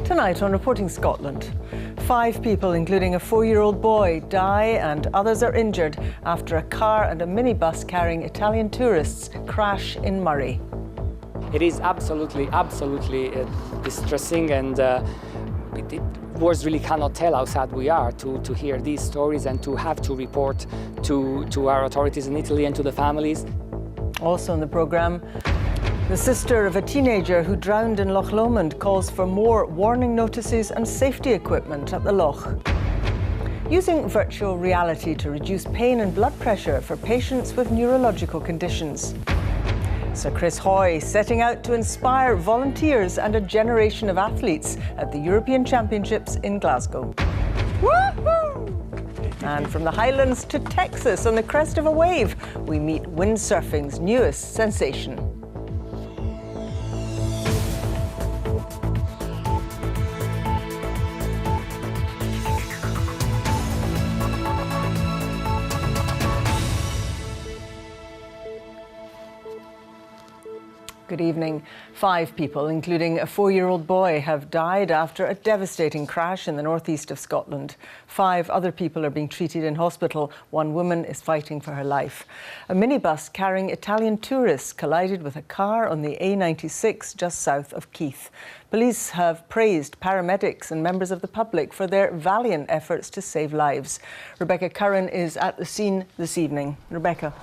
Tonight on Reporting Scotland, 5 people, including a 4-year-old boy, die and others are injured after a car and a minibus carrying Italian tourists crash in Murray. It is absolutely distressing, and words really cannot tell how sad we are to hear these stories and to have to report to our authorities in Italy and to the families. Also in the programme, the sister of a teenager who drowned in Loch Lomond calls for more warning notices and safety equipment at the loch. Using virtual reality to reduce pain and blood pressure for patients with neurological conditions. Sir Chris Hoy setting out to inspire volunteers and a generation of athletes at the European Championships in Glasgow. Woo-hoo! And from the Highlands to Texas on the crest of a wave, we meet windsurfing's newest sensation. Good evening. 5 people, including a 4-year-old boy, have died after a devastating crash in the northeast of Scotland. 5 other people are being treated in hospital. 1 woman is fighting for her life. A minibus carrying Italian tourists collided with a car on the A96 just south of Keith. Police have praised paramedics and members of the public for their valiant efforts to save lives. Rebecca Curran is at the scene this evening. Rebecca.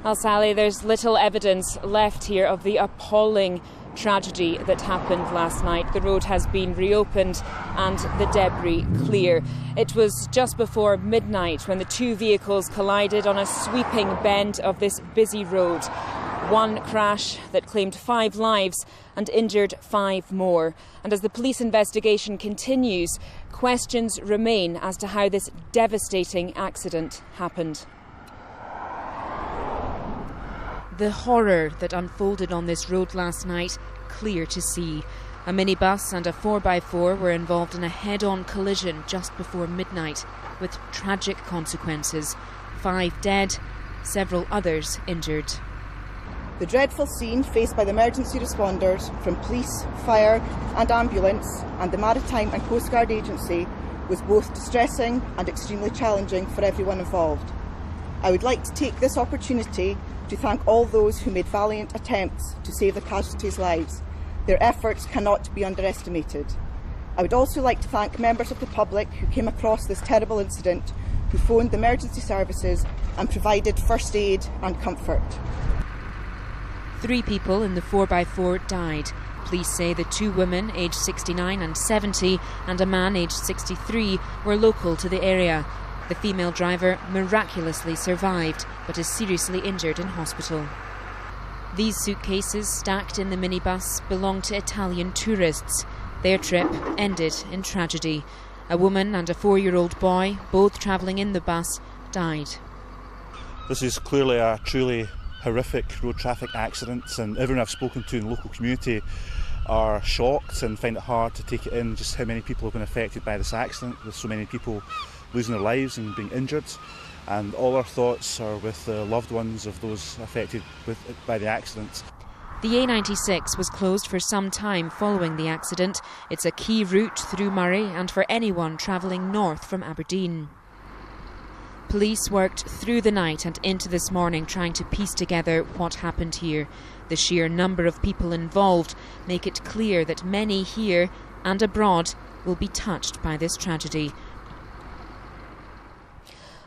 Well, Sally, there's little evidence left here of the appalling tragedy that happened last night. The road has been reopened and the debris clear. It was just before midnight when the 2 vehicles collided on a sweeping bend of this busy road. One crash that claimed 5 lives and injured 5 more. And as the police investigation continues, questions remain as to how this devastating accident happened. The horror that unfolded on this road last night, clear to see. A minibus and a 4x4 were involved in a head-on collision just before midnight, with tragic consequences. 5 dead, several others injured. The dreadful scene faced by the emergency responders from police, fire and ambulance and the Maritime and Coast Guard Agency was both distressing and extremely challenging for everyone involved. I would like to take this opportunity to thank all those who made valiant attempts to save the casualties' lives. Their efforts cannot be underestimated. I would also like to thank members of the public who came across this terrible incident, who phoned the emergency services and provided first aid and comfort. 3 people in the 4x4 died. Police say the 2 women, aged 69 and 70, and a man aged 63, were local to the area. The female driver miraculously survived, but is seriously injured in hospital. These suitcases stacked in the minibus belong to Italian tourists. Their trip ended in tragedy. A woman and a 4-year-old boy, both travelling in the bus, died. This is clearly a truly horrific road traffic accident, and everyone I've spoken to in the local community are shocked and find it hard to take it in just how many people have been affected by this accident, with so many people losing their lives and being injured, and all our thoughts are with the loved ones of those affected by the accident. The A96 was closed for some time following the accident. It's a key route through Murray and for anyone travelling north from Aberdeen. Police worked through the night and into this morning trying to piece together what happened here. The sheer number of people involved make it clear that many here and abroad will be touched by this tragedy.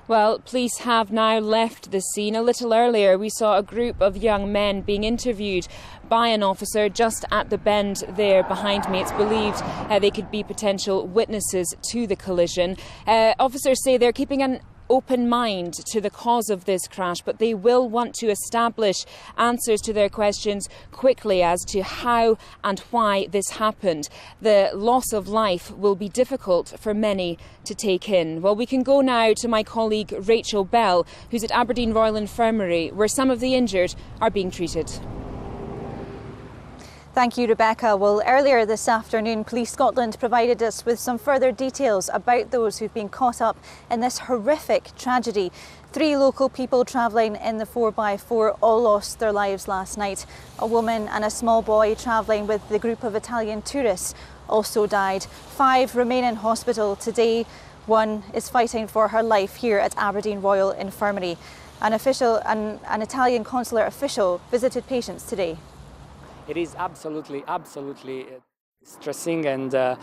Well, police have now left the scene. A little earlier, we saw a group of young men being interviewed by an officer just at the bend there behind me. It's believed they could be potential witnesses to the collision. Officers say they're keeping an open mind to the cause of this crash, but they will want to establish answers to their questions quickly as to how and why this happened. The loss of life will be difficult for many to take in. Well, we can go now to my colleague Rachel Bell, who's at Aberdeen Royal Infirmary, where some of the injured are being treated. Thank you, Rebecca. Well, earlier this afternoon, Police Scotland provided us with some further details about those who've been caught up in this horrific tragedy. 3 local people travelling in the 4x4 all lost their lives last night. A woman and a small boy travelling with the group of Italian tourists also died. 5 remain in hospital today. 1 is fighting for her life here at Aberdeen Royal Infirmary. An Italian consular official visited patients today. It is absolutely distressing, and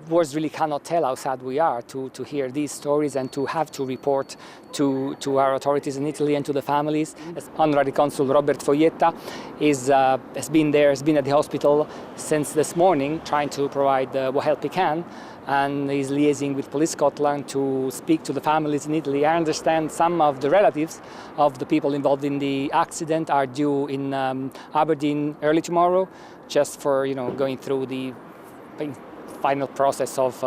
words really cannot tell how sad we are to hear these stories and to have to report to our authorities in Italy and to the families. As Honorary Consul Robert Foglietta has been at the hospital since this morning, trying to provide what help he can, and is liaising with Police Scotland to speak to the families in Italy. I understand some of the relatives of the people involved in the accident are due in Aberdeen early tomorrow, just for going through the final process of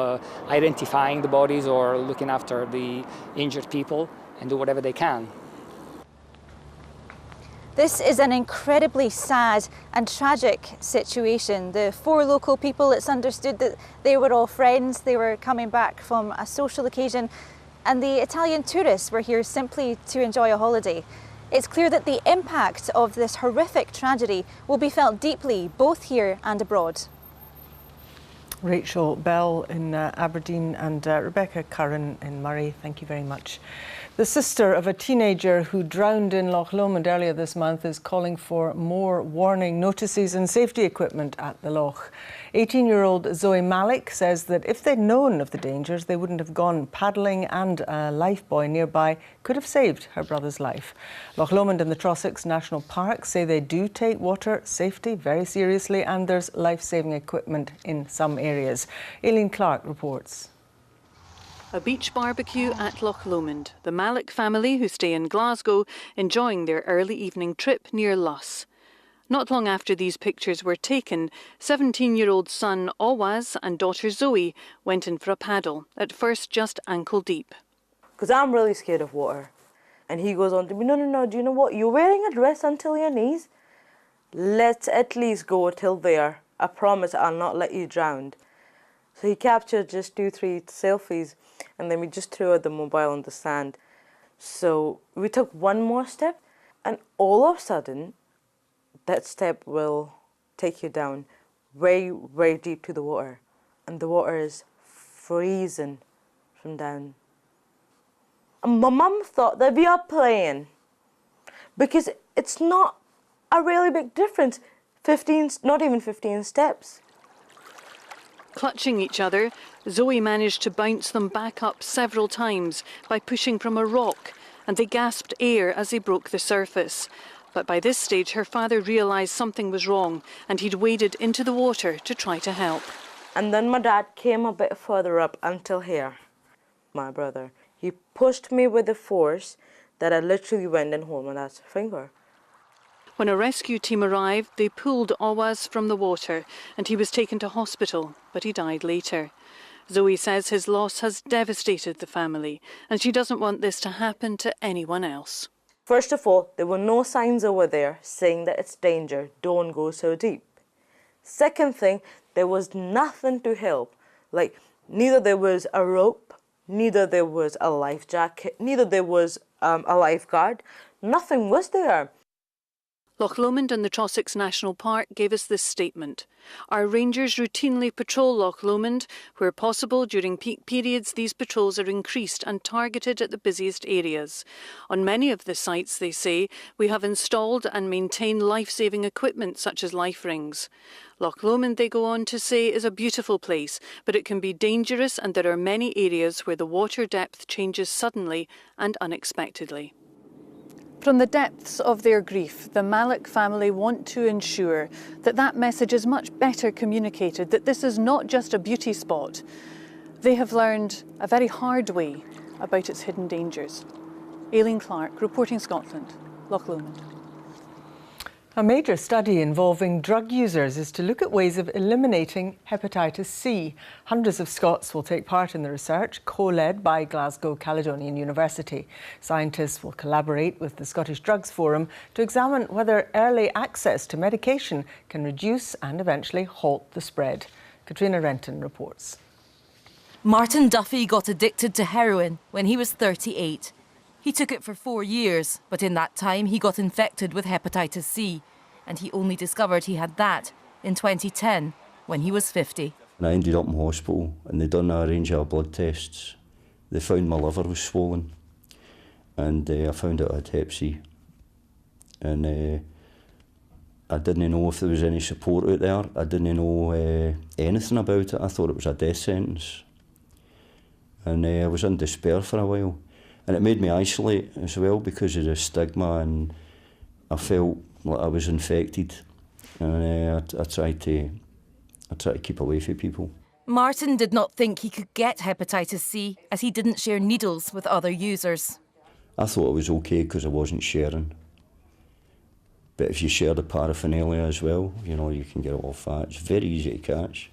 identifying the bodies or looking after the injured people and do whatever they can. This is an incredibly sad and tragic situation. The 4 local people, it's understood that they were all friends. They were coming back from a social occasion, and the Italian tourists were here simply to enjoy a holiday. It's clear that the impact of this horrific tragedy will be felt deeply, both here and abroad. Rachel Bell in Aberdeen and Rebecca Curran in Murray, thank you very much. The sister of a teenager who drowned in Loch Lomond earlier this month is calling for more warning notices and safety equipment at the loch. 18-year-old Zoe Malik says that if they'd known of the dangers, they wouldn't have gone paddling, and a lifebuoy nearby could have saved her brother's life. Loch Lomond and the Trossachs National Park say they do take water safety very seriously, and there's life-saving equipment in some areas. Aileen Clark reports. A beach barbecue at Loch Lomond. The Malik family, who stay in Glasgow, enjoying their early evening trip near Luss. Not long after these pictures were taken, 17-year-old son Awaz and daughter Zoe went in for a paddle, at first just ankle deep. Because I'm really scared of water. And he goes on to me, no, do you know what? You're wearing a dress until your knees. Let's at least go till there. I promise I'll not let you drown. So he captured just 2-3 selfies, and then we just threw out the mobile on the sand. So we took one more step, and all of a sudden, that step will take you down very, very deep to the water. And the water is freezing from down. And my mum thought that we are playing, because it's not a really big difference. Not even 15 steps. Clutching each other, Zoe managed to bounce them back up several times by pushing from a rock, and they gasped air as they broke the surface. But by this stage, her father realised something was wrong, and he'd waded into the water to try to help. And then my dad came a bit further up until here, my brother. He pushed me with a force that I literally went and held my dad's finger. When a rescue team arrived, they pulled Awaz from the water, and he was taken to hospital, but he died later. Zoe says his loss has devastated the family, and she doesn't want this to happen to anyone else. First of all, there were no signs over there saying that it's danger, don't go so deep. Second thing, there was nothing to help. Like, neither there was a rope, neither there was a life jacket, neither there was a lifeguard. Nothing was there. Loch Lomond and the Trossachs National Park gave us this statement. Our rangers routinely patrol Loch Lomond. Where possible during peak periods, these patrols are increased and targeted at the busiest areas. On many of the sites, they say, we have installed and maintain life-saving equipment such as life rings. Loch Lomond, they go on to say, is a beautiful place, but it can be dangerous, and there are many areas where the water depth changes suddenly and unexpectedly. From the depths of their grief, the Malik family want to ensure that that message is much better communicated, that this is not just a beauty spot. They have learned a very hard way about its hidden dangers. Aileen Clark, reporting Scotland, Loch Lomond. A major study involving drug users is to look at ways of eliminating hepatitis C. Hundreds of Scots will take part in the research, co-led by Glasgow Caledonian University. Scientists will collaborate with the Scottish Drugs Forum to examine whether early access to medication can reduce and eventually halt the spread. Katrina Renton reports. Martin Duffy got addicted to heroin when he was 38. He took it for 4 years, but in that time he got infected with hepatitis C, and he only discovered he had that in 2010, when he was 50. And I ended up in hospital, and they'd done a range of blood tests. They found my liver was swollen, and I found out I had hep C. And I didn't know if there was any support out there. I didn't know anything about it. I thought it was a death sentence. And I was in despair for a while. And it made me isolate as well because of the stigma, and I felt like I was infected. And I tried to keep away from people. Martin did not think he could get hepatitis C as he didn't share needles with other users. I thought it was okay because I wasn't sharing. But if you share the paraphernalia as well, you know, you can get it off that. It's very easy to catch.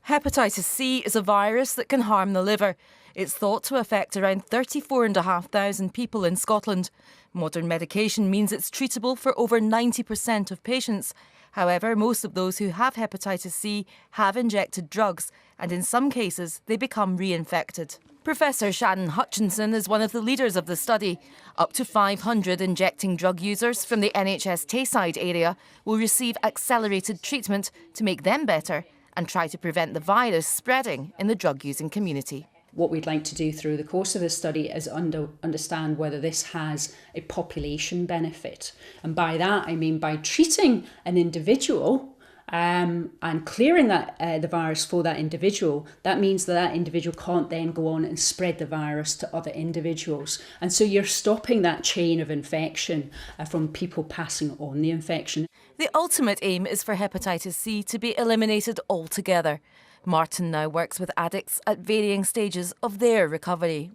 Hepatitis C is a virus that can harm the liver. It's thought to affect around 34,500 people in Scotland. Modern medication means it's treatable for over 90% of patients. However, most of those who have hepatitis C have injected drugs, and in some cases they become reinfected. Professor Shannon Hutchinson is one of the leaders of the study. Up to 500 injecting drug users from the NHS Tayside area will receive accelerated treatment to make them better and try to prevent the virus spreading in the drug-using community. What we'd like to do through the course of this study is understand whether this has a population benefit. And by that, I mean by treating an individual and clearing the virus for that individual, that means that individual can't then go on and spread the virus to other individuals. And so you're stopping that chain of infection from people passing on the infection. The ultimate aim is for hepatitis C to be eliminated altogether. Martin now works with addicts at varying stages of their recovery.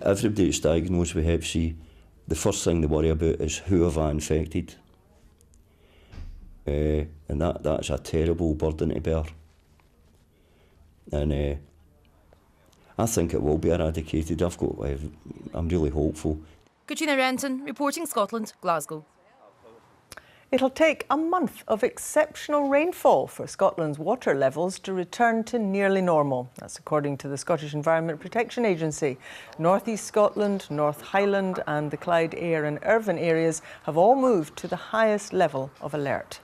Everybody that's diagnosed with hep C, the first thing they worry about is who have I infected? And that's a terrible burden to bear. And I think it will be eradicated. I'm really hopeful. Katrina Renton, reporting Scotland, Glasgow. It'll take a month of exceptional rainfall for Scotland's water levels to return to nearly normal. That's according to the Scottish Environment Protection Agency. North East Scotland, North Highland and the Clyde, Ayr and Irvine areas have all moved to the highest level of alert.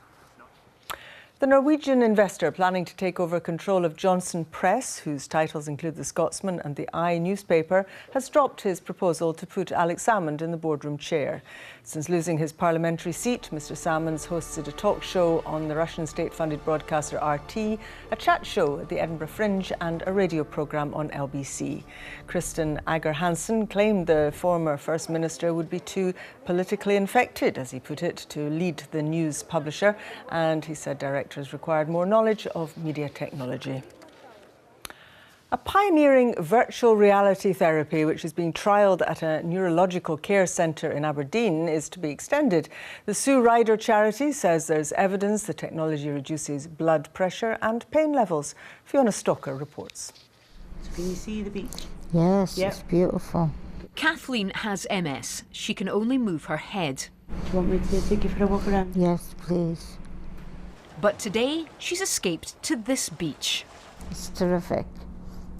The Norwegian investor planning to take over control of Johnson Press, whose titles include The Scotsman and the Eye newspaper, has dropped his proposal to put Alex Salmond in the boardroom chair. Since losing his parliamentary seat, Mr. Salmond hosted a talk show on the Russian state-funded broadcaster RT, a chat show at the Edinburgh Fringe and a radio programme on LBC. Kristen Ager-Hansen claimed the former First Minister would be too politically infected, as he put it, to lead the news publisher, and he said directors required more knowledge of media technology. A pioneering virtual reality therapy which is being trialled at a neurological care centre in Aberdeen is to be extended. The Sue Ryder charity says there's evidence the technology reduces blood pressure and pain levels. Fiona Stocker reports. So can you see the beach? Yes, yep. It's beautiful. Kathleen has MS. She can only move her head. Do you want me to take you for a walk around? Yes, please. But today, she's escaped to this beach. It's terrific.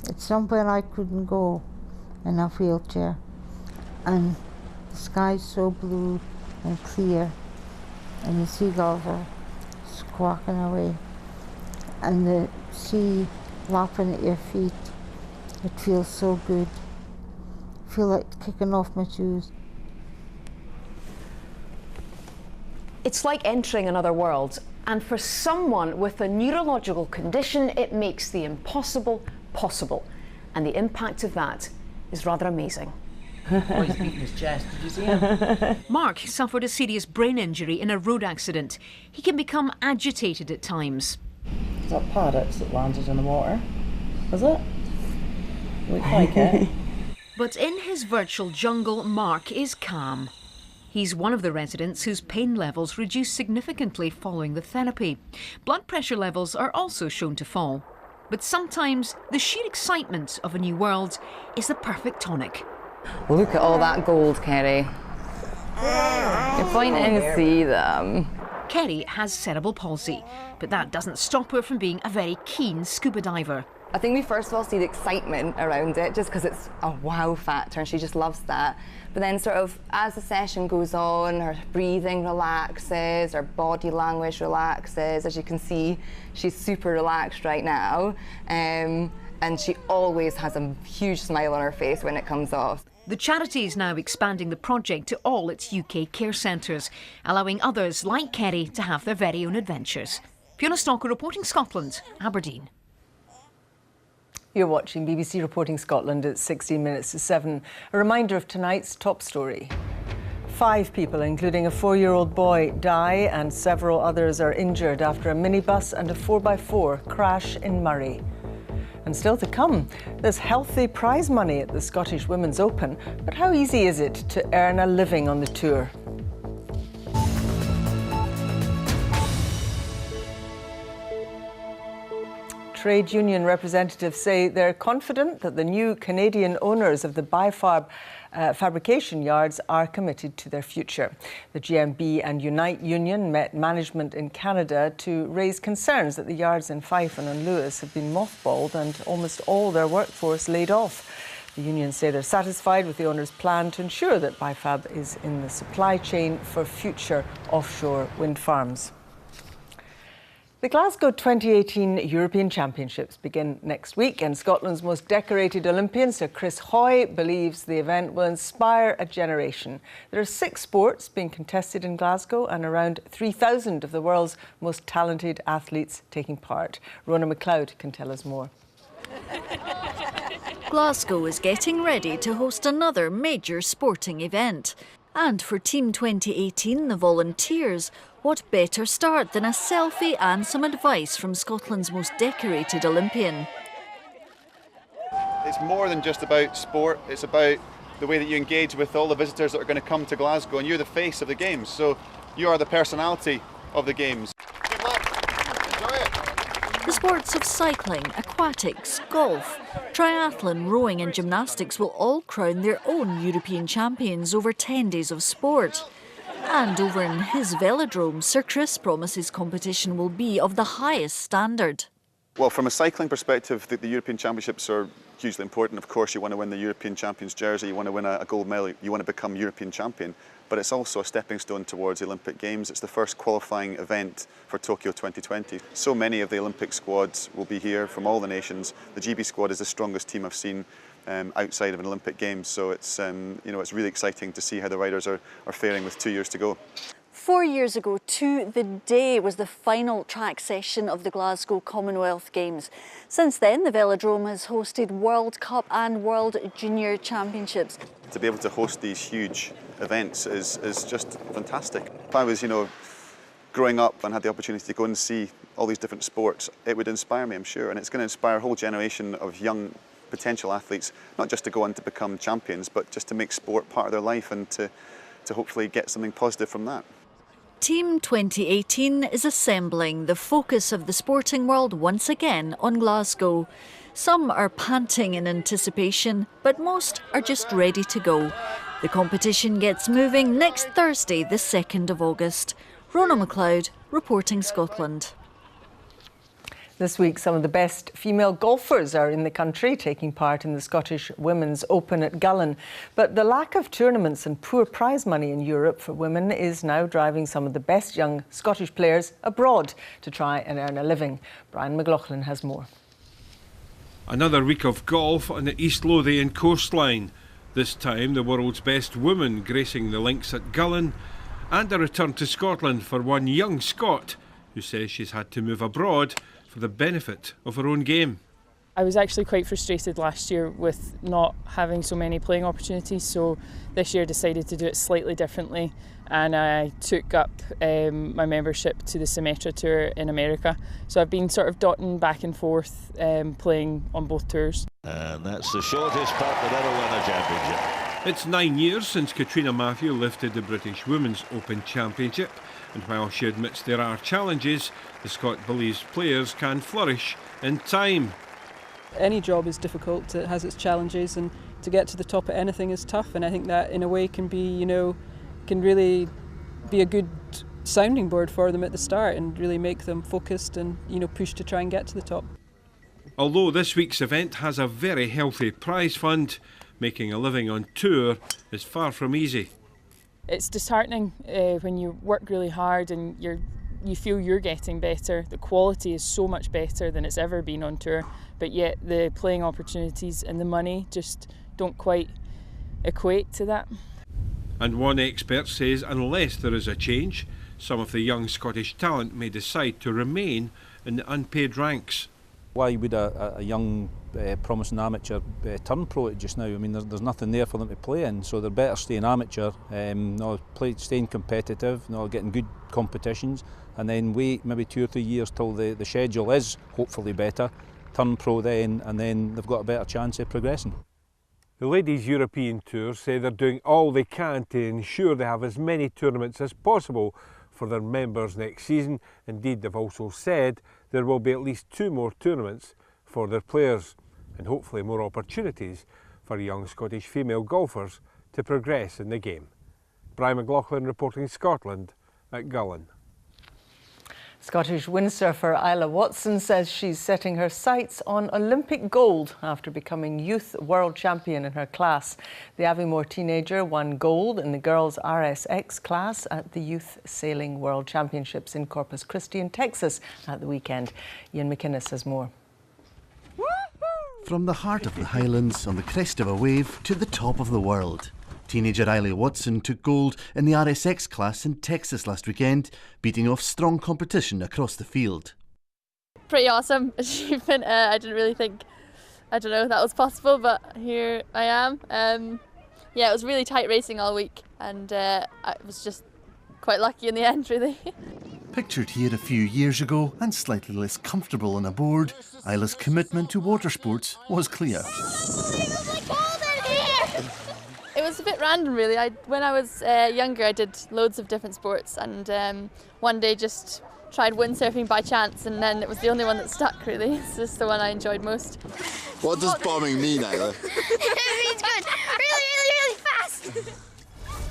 It's somewhere I couldn't go in a wheelchair. And the sky's so blue and clear, and the seagulls are squawking away, and the sea lapping at your feet. It feels so good. I feel like kicking off my shoes. It's like entering another world, and for someone with a neurological condition, it makes the impossible possible, and the impact of that is rather amazing. Oh, he's beating his chest. Did you see him? Mark suffered a serious brain injury in a road accident. He can become agitated at times. Is that parrots that landed in the water? Was it? Looked like it. But in his virtual jungle, Mark is calm. He's one of the residents whose pain levels reduced significantly following the therapy. Blood pressure levels are also shown to fall. But sometimes the sheer excitement of a new world is the perfect tonic. Look at all that gold, Kerry. You're pointing to see them. Kerry has cerebral palsy, but that doesn't stop her from being a very keen scuba diver. I think we first of all see the excitement around it, just because it's a wow factor and she just loves that. But then sort of as the session goes on, her breathing relaxes, her body language relaxes. As you can see, she's super relaxed right now. And she always has a huge smile on her face when it comes off. The charity is now expanding the project to all its UK care centres, allowing others like Kerry to have their very own adventures. Fiona Stalker reporting Scotland, Aberdeen. You're watching BBC Reporting Scotland at 16 minutes to 7. A reminder of tonight's top story. 5 people, including a 4-year-old boy, die and several others are injured after a minibus and a 4x4 crash in Murray. And still to come, there's healthy prize money at the Scottish Women's Open, but how easy is it to earn a living on the tour? Trade union representatives say they're confident that the new Canadian owners of the Bifab fabrication yards are committed to their future. The GMB and Unite union met management in Canada to raise concerns that the yards in Fife and on Lewis have been mothballed and almost all their workforce laid off. The unions say they're satisfied with the owners' plan to ensure that Bifab is in the supply chain for future offshore wind farms. The Glasgow 2018 European Championships begin next week, and Scotland's most decorated Olympian, Sir Chris Hoy, believes the event will inspire a generation. There are 6 sports being contested in Glasgow and around 3,000 of the world's most talented athletes taking part. Rona McLeod can tell us more. Glasgow is getting ready to host another major sporting event. And for Team 2018, the Volunteers, what better start than a selfie and some advice from Scotland's most decorated Olympian? It's more than just about sport, it's about the way that you engage with all the visitors that are going to come to Glasgow, and you're the face of the Games, so you are the personality of the Games. Good luck. Enjoy it. The sports of cycling, aquatics, golf, triathlon, rowing and gymnastics will all crown their own European champions over 10 days of sport. And over in his velodrome, Sir Chris promises competition will be of the highest standard. Well, from a cycling perspective, the European Championships are hugely important. Of course, you want to win the European Champions jersey, you want to win a gold medal, you want to become European champion. But it's also a stepping stone towards the Olympic Games. It's the first qualifying event for Tokyo 2020. So many of the Olympic squads will be here from all the nations. The GB squad is the strongest team I've seen outside of an Olympic Games. So it's, it's really exciting to see how the riders are faring with 2 years to go. 4 years ago to the day was the final track session of the Glasgow Commonwealth Games. Since then, the velodrome has hosted World Cup and World Junior Championships. To be able to host these huge events is just fantastic. If I was, growing up and had the opportunity to go and see all these different sports, it would inspire me, I'm sure, and it's going to inspire a whole generation of young potential athletes, not just to go on to become champions, but just to make sport part of their life and to hopefully get something positive from that. Team 2018 is assembling, the focus of the sporting world once again on Glasgow. Some are panting in anticipation, but most are just ready to go. The competition gets moving next Thursday, the 2nd of August. Rona McLeod, reporting Scotland. This week, some of the best female golfers are in the country taking part in the Scottish Women's Open at Gullane. But the lack of tournaments and poor prize money in Europe for women is now driving some of the best young Scottish players abroad to try and earn a living. Brian McLaughlin has more. Another week of golf on the East Lothian coastline. This time, the world's best woman gracing the links at Gullane, and a return to Scotland for one young Scot who says she's had to move abroad for the benefit of her own game. I was actually quite frustrated last year with not having so many playing opportunities, so this year I decided to do it slightly differently, and I took up my membership to the Symetra Tour in America. So I've been sort of dotting back and forth, playing on both tours. And that's the shortest putt that ever won a championship. It's 9 years since Katrina Matthew lifted the British Women's Open Championship, and while she admits there are challenges, the Scot believes players can flourish in time. Any job is difficult, it has its challenges, and to get to the top of anything is tough, and I think that in a way can be, can really be a good sounding board for them at the start and really make them focused and, push to try and get to the top. Although this week's event has a very healthy prize fund, making a living on tour is far from easy. It's disheartening when you work really hard and you feel you're getting better. The quality is so much better than it's ever been on tour, but yet the playing opportunities and the money just don't quite equate to that. And one expert says unless there is a change, some of the young Scottish talent may decide to remain in the unpaid ranks. Why would a young promising amateur turn pro just now? I mean, there's nothing there for them to play in, so they're better staying amateur, staying competitive, getting good competitions, and then wait maybe 2 or 3 years till the schedule is hopefully better, turn pro then, and then they've got a better chance of progressing. The Ladies European Tour say they're doing all they can to ensure they have as many tournaments as possible for their members next season. Indeed, they've also said there will be at least 2 more tournaments for their players, and hopefully more opportunities for young Scottish female golfers to progress in the game. Brian McLaughlin reporting Scotland at Gullin. Scottish windsurfer Isla Watson says she's setting her sights on Olympic gold after becoming youth world champion in her class. The Aviemore teenager won gold in the girls' RSX class at the Youth Sailing World Championships in Corpus Christi in Texas at the weekend. Ian McInnes has more. From the heart of the Highlands on the crest of a wave to the top of the world. Teenager Isla Watson took gold in the RSX class in Texas last weekend, beating off strong competition across the field. Pretty awesome achievement. I didn't really think, that was possible, but here I am. Yeah, it was really tight racing all week, and I was just quite lucky in the end, really. Pictured here a few years ago and slightly less comfortable on a board, Isla's commitment to water sports was clear. It was a bit random, really. When I was younger, I did loads of different sports, and one day just tried windsurfing by chance, and then it was the only one that stuck, really. It's just the one I enjoyed most. What does bombing mean, Isla? It means good. Really fast.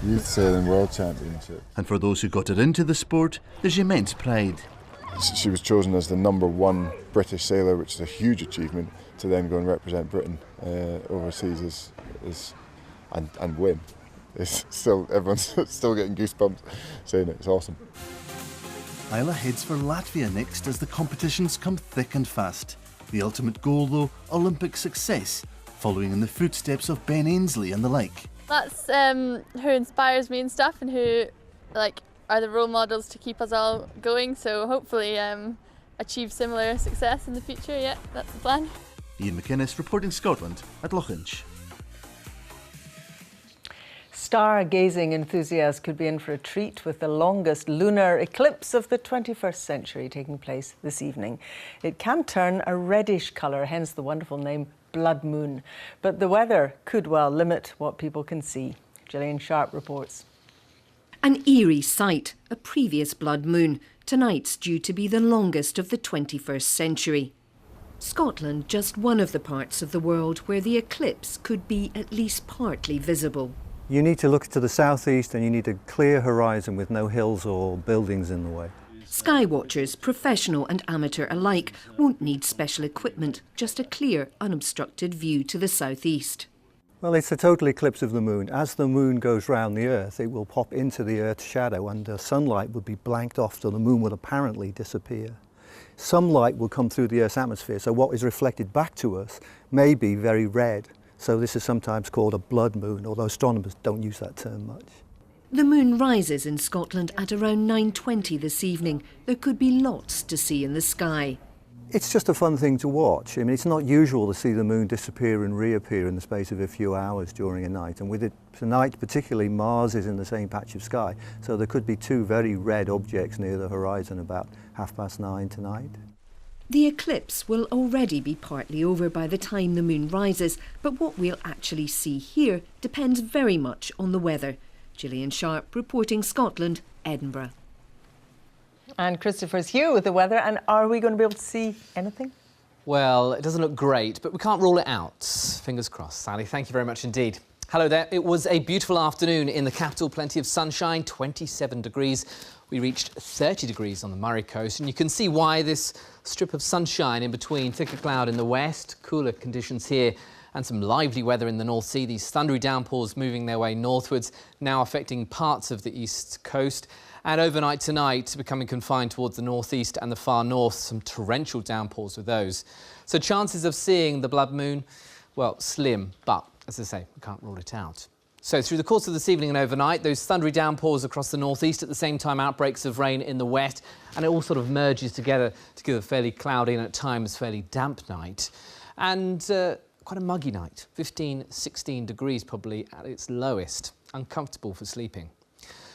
Youth Sailing World Championship. And for those who got her into the sport, there's immense pride. She was chosen as the #1 British sailor, which is a huge achievement, to then go and represent Britain overseas and win. It's still, everyone's still getting goosebumps saying it. It's awesome. Isla heads for Latvia next as the competitions come thick and fast. The ultimate goal, though, Olympic success, following in the footsteps of Ben Ainslie and the like. That's who inspires me and stuff, and who are the role models to keep us all going. So hopefully achieve similar success in the future. Yeah, that's the plan. Ian McInnes reporting Scotland at Loughinch. Stargazing enthusiasts could be in for a treat with the longest lunar eclipse of the 21st century taking place this evening. It can turn a reddish colour, hence the wonderful name Blood Moon. But the weather could well limit what people can see. Gillian Sharp reports. An eerie sight, a previous blood moon. Tonight's due to be the longest of the 21st century. Scotland, just one of the parts of the world where the eclipse could be at least partly visible. You need to look to the southeast and you need a clear horizon with no hills or buildings in the way. Skywatchers, professional and amateur alike, won't need special equipment, just a clear, unobstructed view to the southeast. Well, it's a total eclipse of the moon. As the moon goes round the Earth, it will pop into the Earth's shadow and the sunlight would be blanked off, so the moon will apparently disappear. Some light will come through the Earth's atmosphere, so what is reflected back to us may be very red. So this is sometimes called a blood moon, although astronomers don't use that term much. The moon rises in Scotland at around 9:20 this evening. There could be lots to see in the sky. It's just a fun thing to watch. I mean, it's not usual to see the moon disappear and reappear in the space of a few hours during a night. And with it tonight, particularly, Mars is in the same patch of sky. So there could be 2 very red objects near the horizon about 9:30 tonight. The eclipse will already be partly over by the time the moon rises, but what we'll actually see here depends very much on the weather. Gillian Sharp reporting Scotland, Edinburgh. And Christopher's here with the weather, and are we going to be able to see anything? Well, it doesn't look great, but we can't rule it out. Fingers crossed. Sally, thank you very much indeed. Hello there. It was a beautiful afternoon in the capital, plenty of sunshine, 27 degrees. We reached 30 degrees on the Murray coast, and you can see why this strip of sunshine in between thicker cloud in the west, cooler conditions here, and some lively weather in the North Sea. These thundery downpours moving their way northwards, now affecting parts of the east coast. And overnight tonight, becoming confined towards the northeast and the far north, some torrential downpours with those. So chances of seeing the blood moon, well, slim, but as I say, we can't rule it out. So through the course of this evening and overnight, those thundery downpours across the northeast, at the same time outbreaks of rain in the west, and it all sort of merges together to give a fairly cloudy and at times fairly damp night. And quite a muggy night, 15, 16 degrees probably at its lowest, uncomfortable for sleeping.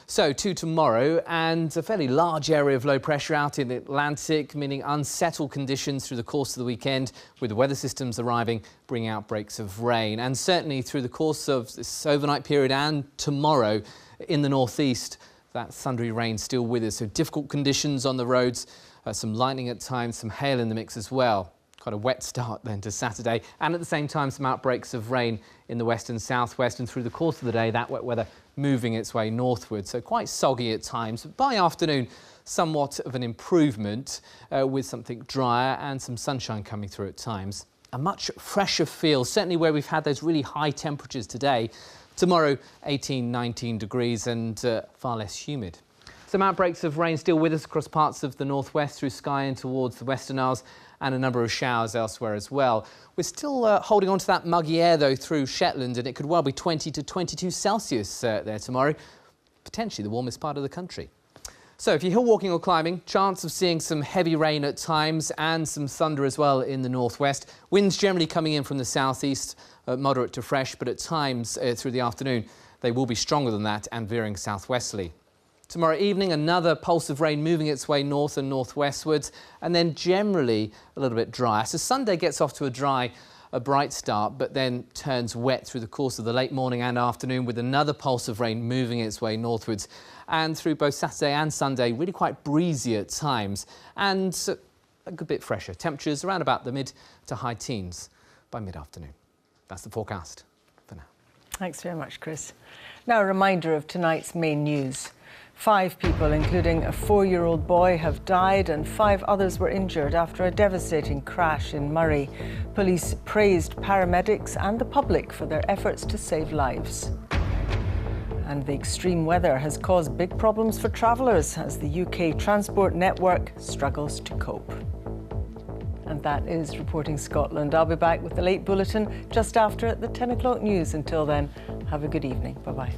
So to tomorrow, and a fairly large area of low pressure out in the Atlantic, meaning unsettled conditions through the course of the weekend, with the weather systems arriving, bringing outbreaks of rain. And certainly through the course of this overnight period and tomorrow in the northeast, that thundery rain still with us. So difficult conditions on the roads, some lightning at times, some hail in the mix as well. Quite a wet start then to Saturday, and at the same time some outbreaks of rain in the west and southwest, and through the course of the day that wet weather moving its way northward, so quite soggy at times. But by afternoon, somewhat of an improvement with something drier and some sunshine coming through at times. A much fresher feel, certainly where we've had those really high temperatures today. Tomorrow 18, 19 degrees and far less humid. Some outbreaks of rain still with us across parts of the northwest through Skye and towards the Western Isles, and a number of showers elsewhere as well. We're still holding on to that muggy air though through Shetland, and it could well be 20 to 22 Celsius there tomorrow, potentially the warmest part of the country. So if you're hill walking or climbing, chance of seeing some heavy rain at times and some thunder as well in the northwest. Winds generally coming in from the southeast, moderate to fresh, but at times through the afternoon they will be stronger than that and veering southwesterly. Tomorrow evening, another pulse of rain moving its way north and northwestwards, and then generally a little bit drier. So Sunday gets off to a bright start, but then turns wet through the course of the late morning and afternoon, with another pulse of rain moving its way northwards. And through both Saturday and Sunday, really quite breezy at times, and a good bit fresher. Temperatures around about the mid to high teens by mid-afternoon. That's the forecast for now. Thanks very much, Chris. Now a reminder of tonight's main news. 5 people, including a 4-year-old boy, have died and 5 others were injured after a devastating crash in Murray. Police praised paramedics and the public for their efforts to save lives. And the extreme weather has caused big problems for travellers as the UK transport network struggles to cope. And that is Reporting Scotland. I'll be back with the late bulletin just after the 10 o'clock news. Until then, have a good evening. Bye-bye.